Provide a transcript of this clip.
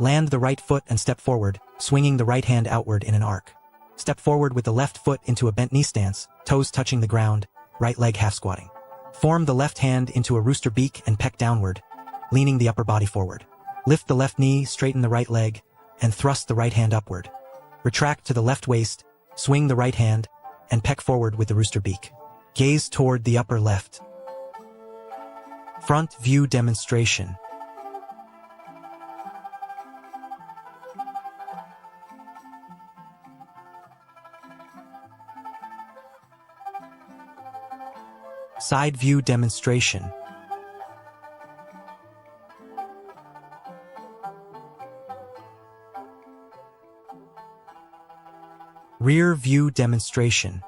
Land the right foot and step forward, swinging the right hand outward in an arc. Step forward with the left foot into a bent knee stance, toes touching the ground, right leg half squatting. Form the left hand into a rooster beak and peck downward, leaning the upper body forward. Lift the left knee, straighten the right leg, and thrust the right hand upward. Retract to the left waist, swing the right hand, and peck forward with the rooster beak. Gaze toward the upper left. Front view demonstration. Side view demonstration. Rear view demonstration.